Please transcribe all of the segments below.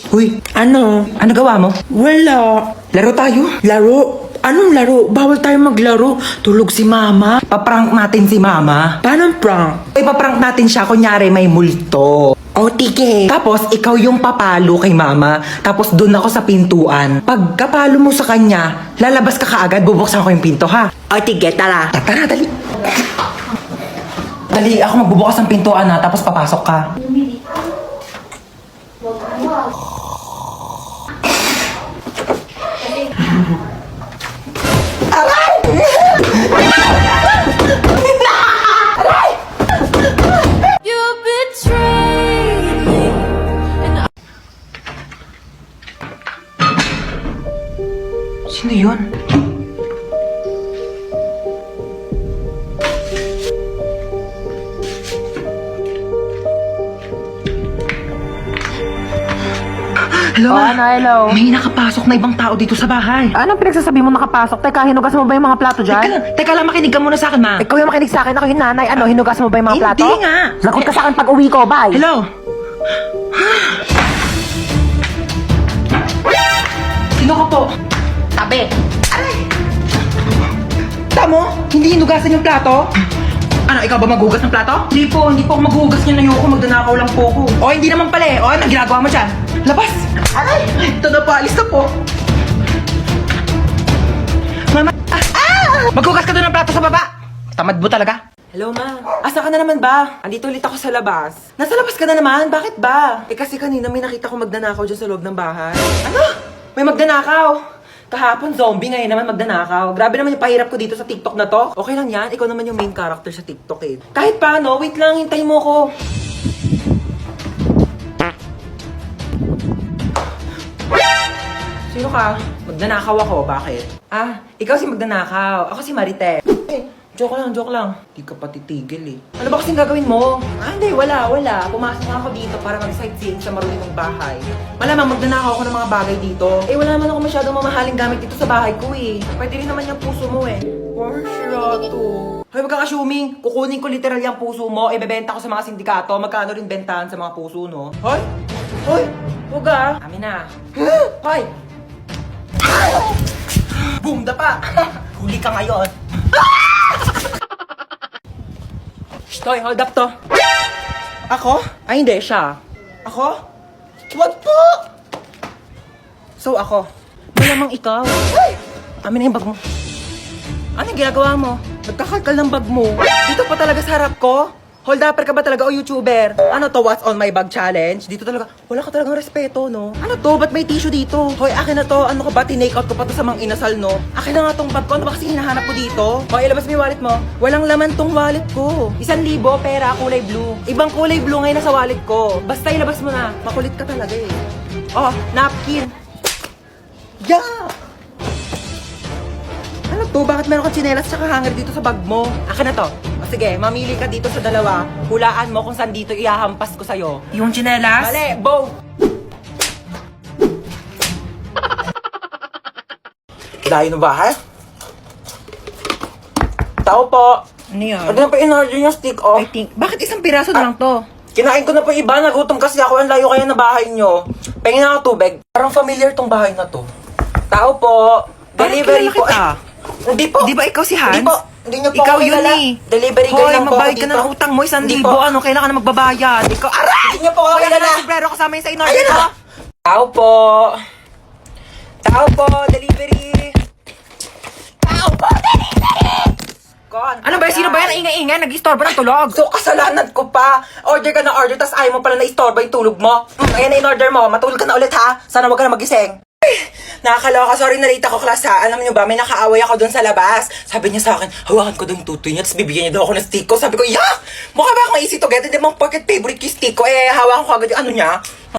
Uy, Ano? ano gawa mo? Wala. Laro tayo? Laro? Anong laro? Bawal tayo maglaro. Tulog si mama. Paprank natin si mama. Paano prank? Ipaprank natin siya, kunyari may multo. O, tige. Tapos, ikaw yung papalo kay mama. Tapos, dun ako sa pintuan. Pag kapalo mo sa kanya, lalabas ka kaagad, bubuksan ko yung pinto, ha? O, tige, tara. Tara, dali. Dali, ako magbubukas ng pintuan, ha? Tapos papasok ka. You betrayed me. Sino yun? Hello, ma. Hello. May nakapasok na ibang tao dito sa bahay. Anong pinagsasabi mo nakapasok? Teka, hinugas mo ba yung mga plato dyan? Teka lang, makinig ka muna sa akin, ma. Ikaw yung makinig sa akin, ako yung nanay. Ano, hinugas mo ba yung mga plato? Hindi nga. Lagot ka sa akin pag uwi ko, bye. Hello? Sino ka po? Tabi. Tamo? Hindi hinugasan yung plato? Ano, ikaw ba maghugas ng plato? Hindi po ako maghugas niyan. Ayoko, magdanakaw lang po ako. O, hindi naman pala eh. O, anong ginagawa mo dyan? Labas! Aray! Ito na po, alis na po. Mama! Maghugas ka doon ng plato sa baba! Tamad mo talaga. Hello, ma. Asa ka na naman ba? Andito ulit ako sa labas. Nasa labas ka na naman? Bakit ba? Eh kasi kanina may nakita ko magdanakaw dyan sa loob ng bahay. Ano? May magdanakaw? Kahapon zombie, ngayon naman magdanakaw. Grabe naman yung pahirap ko dito sa TikTok na to. Okay lang yan, ikaw naman yung main character sa TikTok eh. Kahit paano, wait lang, hintayin mo ko. Sino ka? Magdanakaw ako, bakit? Ah, ikaw si magdanakaw. Ako si Marites. Joke lang. Di ka pa titigil eh. Ano ba kasing gagawin mo? Ah, hindi, wala. Pumasok nga ako dito para mag-sightseeing sa marunong bahay. Malamang magnanakaw ako ng mga bagay dito. Eh, wala naman ako masyadong mamahaling gamit dito sa bahay ko eh. Pwede rin naman yung puso mo eh. Or sirato. Hoy, wag kang assuming. Kukunin ko literal yung puso mo, ibebenta ko sa mga sindikato. Magkano rin bentahan sa mga puso, no? Hoy! Huwag ah. Amin na. Hoy! Boom, dapa! Huli ka ngayon. Hoy, hold up to. Ako? Ay, hindi, siya. Ako? Wag po! So, ako. Malamang ikaw. Ay! Amin na yung bag mo. Ano yung ginagawa mo? Nagkakalkal ng bag mo. Dito pa talaga sa harap ko? Hold upper ka ba talaga o YouTuber? Ano to, what's on my bag challenge? Dito talaga, wala ka talagang respeto, no? Ano to, ba't may tissue dito? Hoy, akin na to, ano ka ba, tinake out ko pa to sa mga inasal, no? Akin na nga tong bag ko, ano ba kasi hinahanap ko dito? Hoy, ilabas mo yung wallet mo. Walang laman tong wallet ko. 1,000 pera, kulay blue. Ibang kulay blue ngayon nasa wallet ko. Basta ilabas mo na, makulit ka talaga eh. Oh, napkin. Yeah! Ano to? Bakit meron kang tsinelas tsaka hanger dito sa bag mo? Akin na to. O sige, mamili ka dito sa dalawa. Hulaan mo kung saan dito ihahampas ko sa'yo. Yung tsinelas? Mali! Bow! Layo ng bahay? Tao po! Ano yan? Ano na pa in-order yung stick off? I think, bakit isang piraso na lang to? Kinain ko na po iba, nagutom kasi ako. Ang layo kaya na bahay nyo. Pahingin ako tubig. Parang familiar tong bahay na to. Tao po! Delivery kilala po. kita. Hindi po. Di ba ikaw si Hans? Hindi po. Hindi niyo po Ikaw ako yun kilala. eh. Delivery girl Hoy, lang po ako magbayad ka dito. na ng utang mo, 1,000. Hindi po. Ano, kailangan na magbabayad. Ikaw, aray! Hindi niyo po ako Wala ka kilala. na sombrero kasama yun sa in-order Ayun ko. na. Tao po. Tao po, delivery. Tao po, delivery! Kon, Ano ba? Sino ba yan? Ingay-ingay, nag-istorbo ng tulog. So, kasalanan ko pa. Order ka na order, tas ayaw mo pala na istorbo yung tulog mo. Ayan na in-order mo. Matulog ka na ulit ha. Sana wag ka na magising. Nakakaloka, sorry na late ako class ha. Alam niyo ba, may nakaaway ako doon sa labas. Sabi niya sa akin, hawakan ko daw yung tutoy niya, tapos bibigyan niya daw ako ng stick ko. Sabi ko, yak! Mukha ba akong easy to get? Hindi mo pocket favorite yung stick ko. Eh, hawakan ko agad yung ano niya.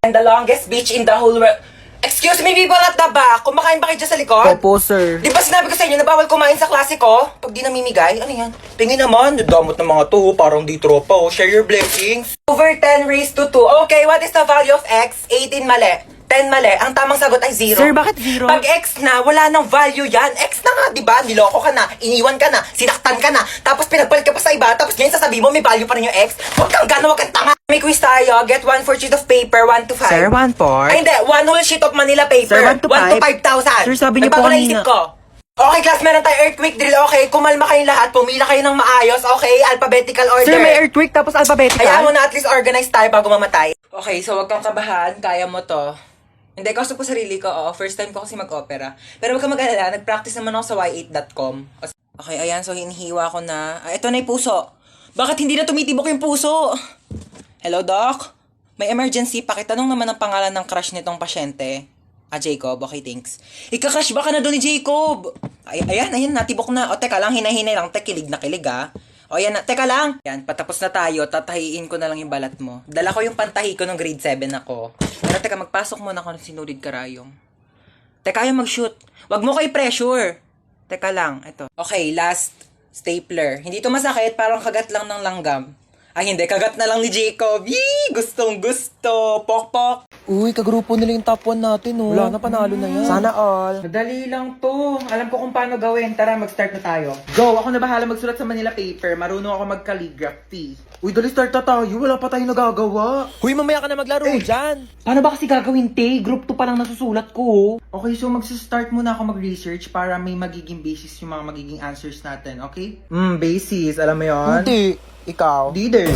And the longest beach in the whole world. Excuse me, people at the back. Kumakain ba kayo dyan sa likod? Opo, sir. Di ba sinabi ko sa inyo na bawal kumain sa klase ko? Pag di namimigay, ano yan? Tingin naman, damot ng mga to, parang di tropa oh. Share your blessings. Over 10 raised to 2. Okay, what is the value of x? 18 mali. 10 mali, ang tamang sagot ay 0. Sir, bakit 0? Pag X na, wala nang value yan. X na nga, di ba? Niloko ka na, iniwan ka na, sinaktan ka na, tapos pinagpalit ka pa sa iba, tapos ngayon sasabihin mo may value pa rin yung X. Huwag kang gana, huwag kang tanga. May quiz tayo, get 1 for sheet of paper, 1 to 5. Sir, 1-4. Ay, hindi, 1 whole sheet of Manila paper. Sir, 1 to 1 to 5,000. 5,000. Sir, sabi niyo po Nagbago na kanina. isip ko. Okay, class, meron tayo earthquake drill. Okay, kumalma kayong lahat, pumila kayo ng maayos. Okay, alphabetical order. Sir, may earthquake tapos alphabetical. Hayaan mo na at least organize tayo bago mamatay. Okay, so wag kang kabahan. Kaya mo to. Hindi, kaso po sarili ko. Oo, first time ko kasi mag-opera. Pero wag kang mag-alala. Nag-practice naman ako sa y8.com. Okay, ayan. So, hinihiwa ko na. Ito na yung puso. Bakit hindi na tumitibok yung puso? Hello, Doc? May emergency. Pakitanong naman ang pangalan ng crush nitong pasyente. Jacob. Okay, thanks. Ika-crush ba ka na doon ni Jacob? Ayan, natibok na. O, teka lang. Hinahinay lang. Kilig na kilig, ah. O yan na, teka lang. Yan, patapos na tayo, tatahiin ko na lang yung balat mo. Dala ko yung pantahi ko nung grade 7 ako. Pero teka, magpasok muna ako ng sinulid karayong. Teka, ayaw mag-shoot. Wag mo ko i-pressure. Teka lang, ito. Okay, last stapler. Hindi to masakit, parang kagat lang ng langgam. Ay, hindi, kagat na lang ni Jacob. Yee! Gustong gusto. Pok-pok. Uy, kagrupo nila yung top 1 natin, oh. Wala na, panalo na yan. Sana all. Madali lang to. Alam ko kung paano gawin. Tara, mag-start na tayo. Go! Ako na bahala magsulat sa Manila paper. Marunong ako mag-calligraphy. Uy, dali start na tayo. Wala pa tayong nagagawa. Huy, mamaya ka na maglaro dyan. Paano ba kasi gagawin, te? Group 2 pa lang nasusulat ko. Okay, so mag-start muna ako mag-research para may magiging basis yung mga magiging answers natin, okay? Basis. Alam mo yon? Hindi. Ikaw. Di din.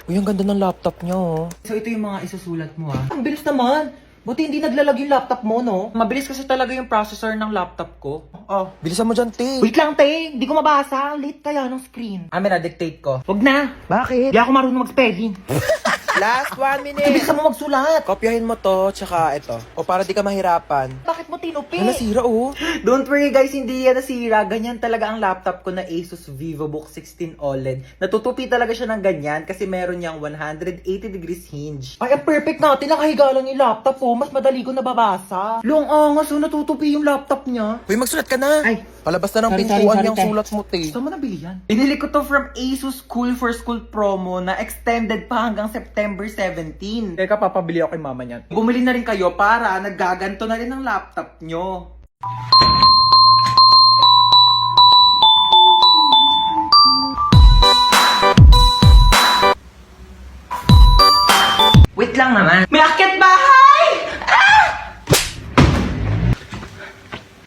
Uy, ang ganda ng laptop niyo, oh. So, ito yung mga isusulat mo, ha? Ang bilis naman. Buti hindi naglalag yung laptop mo, no? Mabilis kasi talaga yung processor ng laptop ko. Oh. Bilisan mo dyan, T. Wait lang, te. Hindi ko mabasa. Late kaya ng screen. Amin na, dictate ko. Wag na. Bakit? Hindi ako marunong mag-spelling. Last 1 minute. Bilisan mo magsulat. Kopyahin mo to, tsaka ito. O para di ka mahirapan. Bakit mo tinupi? Nasira, oh. Don't worry guys, hindi yan nasira. Ganyan talaga ang laptop ko na Asus VivoBook 16 OLED. Natutupi talaga siya ng ganyan kasi meron niyang 180 degrees hinge. Ay, ang perfect natin. Nakahiga lang yung laptop ko. Mas madali ko nababasa. Long angas, so natutupi yung laptop niya. Uy, magsulat ka na. Ay, Palabas na ng sorry, pintuan sorry, yung te. sulat mo, T. Saan mo nabili yan? Binili ko to from Asus Cool for School promo na extended pa hanggang September 17. Teka, papabili ako kay mama niyan. Bumili na rin kayo para naggaganto na rin ang laptop nyo. Wait lang naman. May akyat bahay! Ah!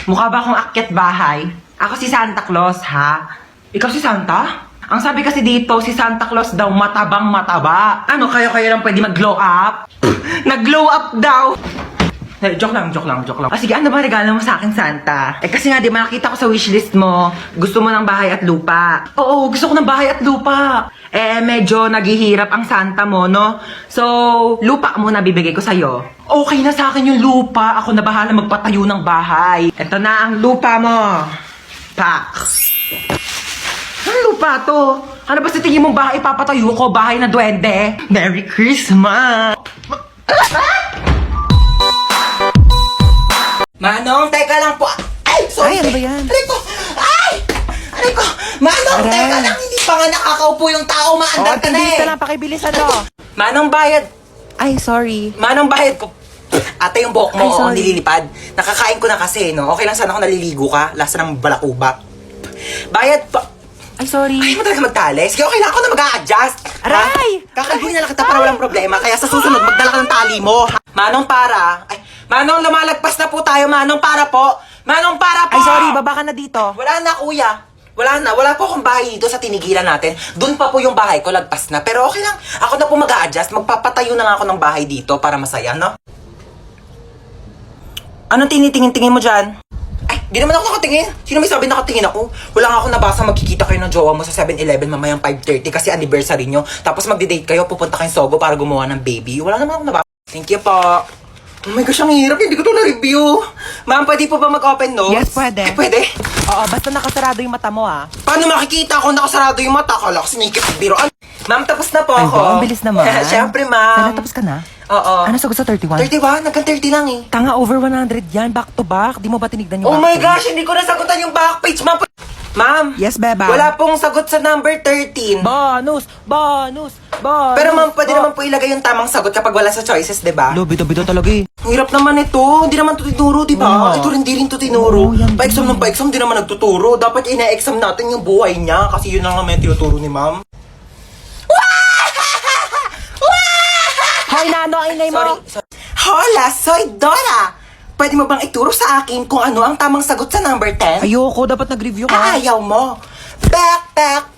Mukha ba akong akyat bahay? Ako si Santa Claus, ha? Ikaw si Santa? Ang sabi kasi dito, si Santa Claus daw matabang mataba. Ano, kayo lang pwede mag-glow up? Nag-glow up daw! Joke lang. Ah, sige, ano ba regalo mo sa akin, Santa? Kasi nga, di ba nakita ko sa wishlist mo, gusto mo ng bahay at lupa. Oo, gusto ko ng bahay at lupa. Medyo naghihirap ang Santa mo, no? So, lupa muna bibigay ko sa'yo. Okay na sa akin yung lupa. Ako na bahala magpatayo ng bahay. Ito na ang lupa mo. Pak. Ano lupa to? Ano ba sa tingin mong bahay papatayo ko? Bahay na duwende? Merry Christmas! Manong, teka lang po. Ay, sorry. Ay, ano ba yan? Aray ko! Ay! Aray ko! Manong, teka lang. Hindi pa nga nakakaupo yung tao. Maandar ka na eh. pakibilisan mo. Manong bayad. Ay, sorry. Manong bayad ko. Ate, yung buhok mo, Ay, sorry. nililipad. Nakakain ko na kasi, no? Okay lang sana kung naliligo ka. Lasa ng balakubak. Bayad pa. Ay, sorry. Ay, mo talaga magtali. Sige, okay lang ako na mag-a-adjust. Aray! Kakalbuhin na lang kita para walang problema. Kaya sa susunod, magdala ka ng tali mo. Manong para. Ay, Manong, lumalagpas na po tayo. Manong para po. Manong para po. Ay, sorry. Baba ka na dito. Wala na, kuya. Wala po akong bahay dito sa tinigilan natin. Doon pa po yung bahay ko, lagpas na. Pero okay lang. Ako na po mag-a-adjust. Magpapatayo na nga ako ng bahay dito para masaya, no? Anong tinitingin-tingin mo dyan? Ay, di naman ako nakatingin. Sino may sabi nakatingin ako? Wala nga ako nabasa magkikita kayo ng jowa mo sa 7-Eleven mamayang 5:30 kasi anniversary nyo. Tapos magdi-date kayo, pupunta kayong Sogo para gumawa ng baby. Wala naman ako nabasa. Thank you po. Oh my gosh, ang hirap. Hindi ko to na-review. Ma'am, pwede po ba mag-open notes? Yes, pwede. Ay, pwede. Oo, basta nakasarado yung mata mo, ah. Paano makikita kung nakasarado yung mata? Kala ko sinikip ang biroan. Ma'am, tapos na po Ay, ako. wow, ang bilis naman. Siyempre, ma'am. Sana tapos ka na? Oo. Ano sagot sa 31? 31? Nagkan 30 lang eh. Tanga, over 100 yan. Back to back. Di mo ba tinignan yung Oh my back page? gosh, hindi ko nasagutan yung back page, ma'am. Ma'am? Yes, beba. Wala pong sagot sa number 13. Bonus! Bonus! Bonus! Pero ma'am, pwede naman po ilagay yung tamang sagot kapag wala sa choices, di ba? Lo, bida-bida talaga eh. Ang hirap naman ito. Hindi naman ito tinuro, di ba? Oo. Ito rin, di rin ito tinuro. Oo, yan Pa-exam ng pa-exam, di naman nagtuturo. Dapat ina-exam natin yung buhay niya kasi yun lang naman yung tinuturo ni ma'am. Hoy, Nano, ang ingay mo! Sorry. Hola, soy Dora! Pwede mo bang ituro sa akin kung ano ang tamang sagot sa number 10? Ayoko, dapat nag-review ka. Ayaw mo. Backpack.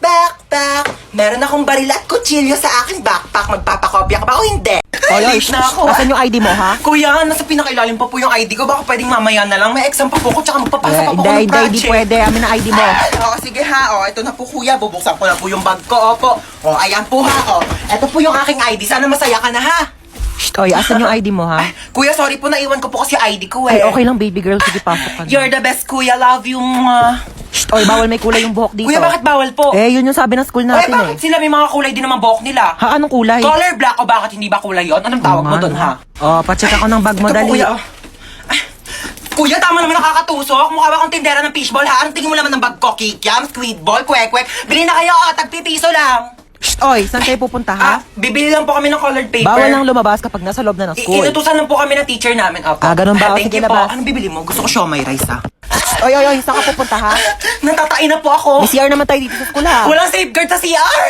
Meron akong baril at kutsilyo sa aking backpack. Magpapakopya ka ba o hindi? Ay, Late na ako. Asan yung ID mo, ha? Kuya, nasa pinakailalim pa po yung ID ko. Baka pwedeng mamaya na lang. May exam pa po ko, tsaka magpapasa pa po ko ng Hindi project. pwede. Amin na ID mo. Oo, sige ha. O, ito na po kuya. Bubuksan ko na po yung bag ko. Opo. O, ayan po ha. O, ito po yung aking ID. Sana masaya ka na ha. Shh, oy, asan yung ID mo, ha? Kuya, sorry po. Naiwan ko po kasi ID ko eh. Ay, okay lang, baby girl. Sige, pasok ka na. You're the best, kuya. Love you. Shh, oy, bawal may kulay yung buhok dito. Kuya, bakit bawal po? Eh, yun yung sabi ng school Ay, natin, bakit sila may mga kulay din naman buhok nila? Ha, anong kulay? Color black o bakit hindi ba kulay yon? Anong tawag mo doon, ha? Oh, pacheck ako ng bag mo, Ito po, dali. kuya, oh. Ay, kuya, tama naman nakakatusok. Mukha ba akong tindera ng fishball, ha? Anong tingin mo naman ng bag ko? Kikiam, squidball, kwek-kwek. Bili na kayo, tagpipiso lang. Shh, oy, saan kayo pupunta, ha? Bibili lang po kami ng colored paper. Bawal lang lumabas kapag nasa loob na ng school. Inutusan lang po kami ng teacher namin. Opo. Ah, ganun ba? O, Thank sige, you po. labas. Anong bibili mo? Gusto ko siomay rice, ha? Oy, saan ka pupunta, ha? Natatain na po ako. May CR naman tayo dito sa school, ha? Walang safeguard sa CR.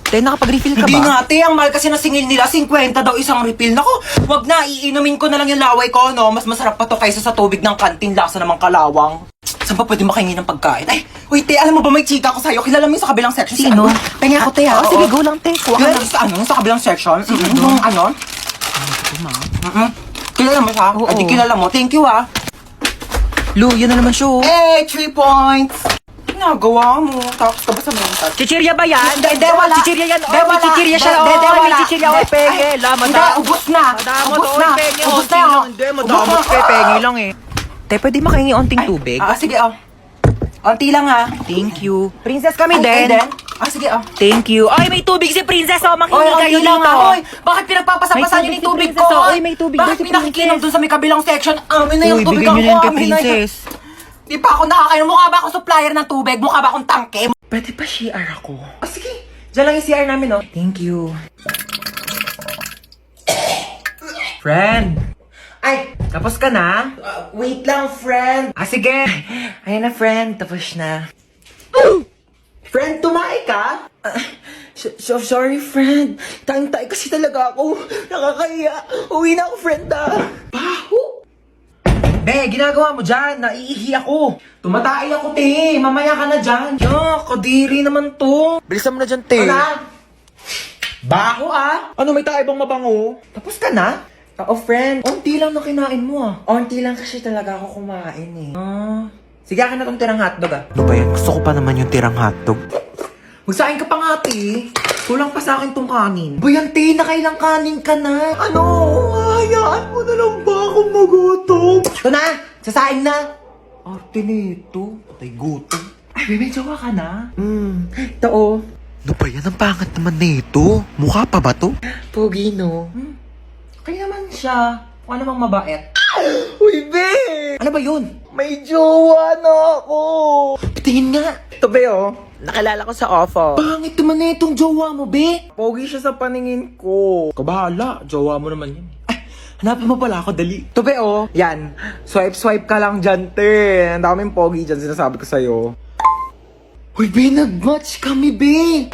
Tayo, nakapag-refill ka Hindi ba? nga, te. Ang mahal kasi ng singil nila, 50 daw isang refill. Naku, wag na. Iinumin ko na lang yung laway ko, no? Mas masarap pa to kaysa sa tubig ng kantin. Lasa namang kalawang. Saan pa pwede makahingi ng pagkain? Ay, wait, te. Alam mo ba may chika ko sa'yo? Kilala mo yung sa kabilang section? Si Sino? ano? Penga ako, te, ha? Oh, sige, go lang, te. Kuha ka Kilala lang. mo sa ano? Sa kabilang section? Yung ano? Kilala mo siya? Oo. Ay, di kilala mo. Thank you, ha? Lu, yun na naman siya, oh. Eh, 3 points. Ginagawa mo. Tapos ka ba sa mental? Chichirya ba yan? Hindi, wala. Chichirya yan. Hindi, Oh, may wala. chichirya siya. Hindi, Oh, may wala. chichirya. Oh, Hindi. penge. Ay, La, hindi, ubos na. Madamot, Ubos oh, na. penge. Ubos Onti na, oh. lang. Hindi, madamot Ubos na. kay penge lang eh. Te, pwede makahingi onting tubig? Sige, oh. Onti lang, ha? Thank you. Princess kami Ay, din. Sige, oh. Thank you. Ay, may tubig si Princess. Oh, makinig Oy, kayo onti lang, dito. ha? Oy, bakit pinagpapasapasan May niyo yung tubig tubig si ko? Princess, oh. Oy, may tubig daw Bakit si pinakikinom Princess. dun sa may kabilang section? Amin na yung Uy, tubig bigyan ko. nyo na yung kay Amin na Princess. Di pa ako nakakainom. Mukha ba akong supplier ng tubig? Mukha ba akong tangke? Pwede pa CR ako? Sige. Diyan lang yung CR namin, oh. Thank you. Friend. Ay, Tapos ka na? wait lang, friend. Ah, sige. Ayan na, friend. Tapos na. Friend, tumae ka? Sorry, friend. Tayong-tay kasi talaga ako. Nakakahiya. Uwi na ako, friend, Baho. Be, ginagawa mo dyan. Naiihi ako. Tumatay ako, te. Mamaya ka na dyan. Ya, kadiri naman to. Bilisan mo na dyan, te. Ano? Baho, ah. Ano, may tayo bang mabango? Tapos ka na? Oo, friend. Unti lang na kinain mo, ah. Onti lang kasi talaga ako kumain, eh. Sige, akin na tong tirang hotdog, ah. Ano ba yan? Gusto ko pa naman yung tirang hotdog. Magsain ka pa nga, te. Kulang pa sa akin tong kanin. Buyan, te. Nakailang kanin ka na. Ano? Hayaan mo na lang ba akong magutom? Ito na. Sasaing na. Arte nito. Patay gutom. Ay, may jowa ka na. Ito, oh. Ano ba yan? Ang pangat naman nito. Mukha pa ba to? Pogi, no? Kaya naman siya. Kung namang mabait. Uy, be! Ano ba yun? May jowa na ako! Tingin nga. Ito, be, oh. Nakilala ko sa offer. Pangit naman na itong jowa mo, be. Pogi siya sa paningin ko. Kabahala, jowa mo naman yun. Hanapin mo pala ako, dali. Ito, be, oh. Yan. Swipe ka lang dyan, te. Ang daming pogi dyan, sinasabi ko sa'yo. Uy, be, nag-match kami, be.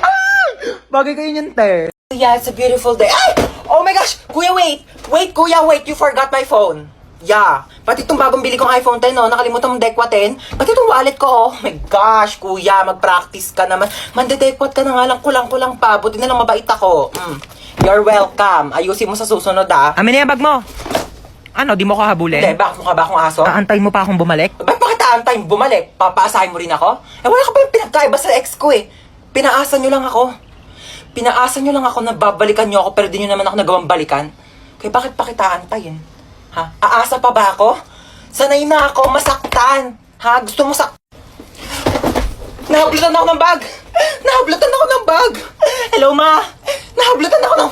Bagay kayo niyan, te. Yeah, it's a beautiful day. Ay! Oh my gosh! Kuya, wait! Wait, kuya, wait! You forgot my phone. Yeah. Pati itong bagong bili kong iPhone 10, no? Nakalimutan mong dekwa 10. Pati itong wallet ko, oh. My gosh, kuya, mag-practice ka naman. Mandedekwat ka na nga lang, kulang-kulang pa. Buti na lang mabait ako. You're welcome. Ayusin mo sa susunod, ah. Amin na yung bag mo. Ano, di mo ko habulin? Hindi, bakit mukha ba akong aso? Aantayin mo pa akong bumalik? Ba't bakit aantayin bumalik? Papaasahin mo rin ako? Eh, wala ka pa yung pinagkaiba sa ex ko, eh. Pinaasa nyo lang ako. Pinaasa nyo lang ako na babalikan nyo ako pero di nyo naman ako nagawang balikan. Kaya bakit pa kita aantayin? Ha? Aasa pa ba ako? Sanay na ako masaktan. Ha? Gusto mo Nahablutan ako ng bag! Nahablutan ako ng bag! Hello, ma! Nahablutan ako ng